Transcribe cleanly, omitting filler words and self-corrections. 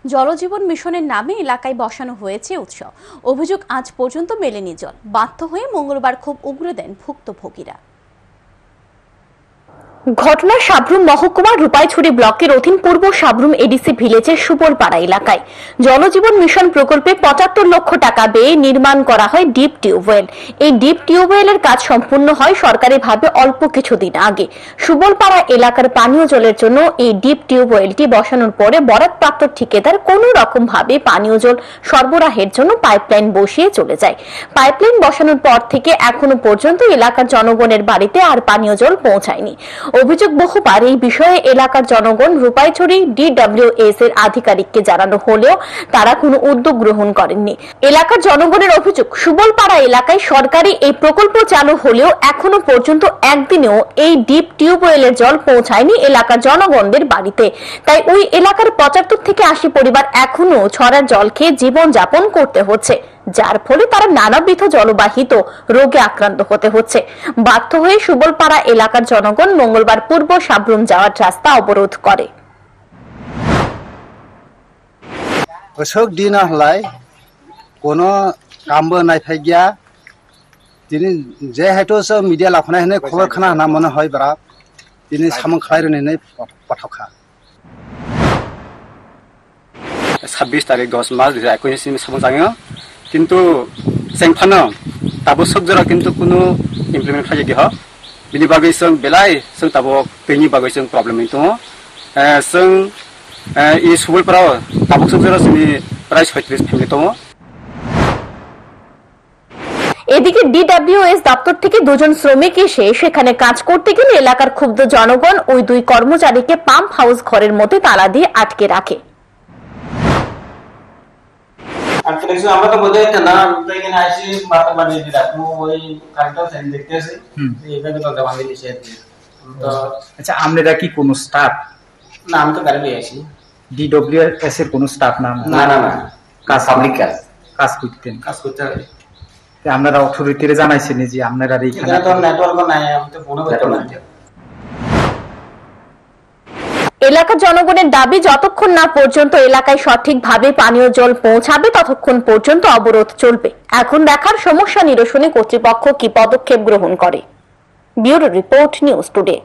জলজীবন মিশনের নামে এলাকায় বসানো হয়েছে উৎসব। অভিযোগ আজ পর্যন্ত মেলেনি জল। বাধ্য হয়ে মঙ্গলবার ক্ষোভ উগরে দেন ভুক্তভোগীরা। ঘটনা সাবরুম মহকুমার রূপাইছড়ি ব্লকের অধীন পূর্ব সাবরুম এডিসি ভিলেজের সুবলপাড়া এলাকায় জলজীবন মিশন প্রকল্পে ৭৫ লক্ষ টাকা ব্যয়ে নির্মাণ করা হয় ডিপ টিউবওয়েল। এই ডিপ টিউবওয়েলের কাজ সম্পূর্ণ হয় সরকারিভাবে অল্প কিছুদিন আগে। সুবলপাড়া এলাকার পানীয় জলের জন্য এই ডিপ টিউবওয়েলটি বসানোর পরে বরাদপ্রাপ্ত ঠিকাদার কোনো রকম ভাবে পানীয় জল সরবরাহের জন্য পাইপলাইন বসিয়ে চলে যায়। পাইপলাইন বসানোর পর থেকে এখনো পর্যন্ত এলাকার জনগণের বাড়িতে আর পানীয় জল পৌঁছায়নি। অভিযোগ বহুবার এই বিষয়ে এলাকার জনগণ রূপাইছড়ি DWS এর আধিকারিককে জানানো হলেও তারা কোনো উদ্যোগ গ্রহণ করেননি। এলাকার জনগণের অভিযোগ, সুবলপাড়া এলাকায় সরকারি এই প্রকল্প চালু হলেও এখনো পর্যন্ত একদিনেও এই ডিপ টিউবওয়েলের জল পৌঁছায়নি এলাকার জনগণদের বাড়িতে। তাই ওই এলাকার ৭৫ থেকে ৮০ পরিবার এখনো ছড়ার জল খেয়ে জীবন যাপন করতে হচ্ছে, যার ফলে তারা নানাবিধ জলবাহিত রোগে আক্রান্ত হতে হচ্ছে। বাধ্য হয়ে সুবলপাড়া এলাকার জনগণ মঙ্গলবার পূর্ব সাবরুম যাওয়ার রাস্তা অবরোধ করে। অশোক দিন হলাই কোনো কামবো নাইফাই গিয়া তিনি যে হেতু মিডিয়া লাখনাই হেনে খবর খানা হানা মনে হয় বারা তিনি সামং খালাই রনে পাঠাখা 26 তারিখ 10 মাস 2021 সামং জাঙো কিন্তু सेंफानो ताबो सबजरा किन्तु कुनु इमप्लिमेंट खाजे गिह बिनि बागै जों बेलाय जों ताबो दैनि बागै जों प्रब्लेम दङ जों इ सुबुलफोराव ताबो सबजरा जोंनि प्राय 36 ফ্যামিলি दङ। এদিকে DWS দপ্তর থেকে দুজন শ্রমিক এসে সেখানে কাজ করতে গেলে এলাকার ক্ষুব্ধ জনগণ ওই দুই কর্মচারীকে পাম্প হাউস ঘরের মধ্যে তালা দিয়ে আটকে রাখে। আমরা তো বোঝাই না তো এখানে আসি মাথা বানিয়ে দিই রাখবো ওই কারেন্টও সেন দেখতেছি এইভাবে তো দেওয়া দিয়েছে তো। আচ্ছা, আপনারা কি কোনো স্টাফ? না, আমি তো গাড়ি নিয়ে আসি। DWS এর কোনো স্টাফ নাম? না না না, কাজ পাবলিক কাজ করতে হবে। আপনারা অথরিটিরে জানাইছেন যে আপনারা এইখানে তো নেটওয়ার্ক নাই, আমি তো ফোনও করতে পারি না। এলাকার জনগণের দাবি, যতক্ষণ না পর্যন্ত এলাকায় সঠিকভাবে পানীয় জল পৌঁছাবে ততক্ষণ পর্যন্ত অবরোধ চলবে। এখন দেখার সমস্যা নিরসনে কর্তৃপক্ষ কি পদক্ষেপ গ্রহণ করে। Bureau report, news today.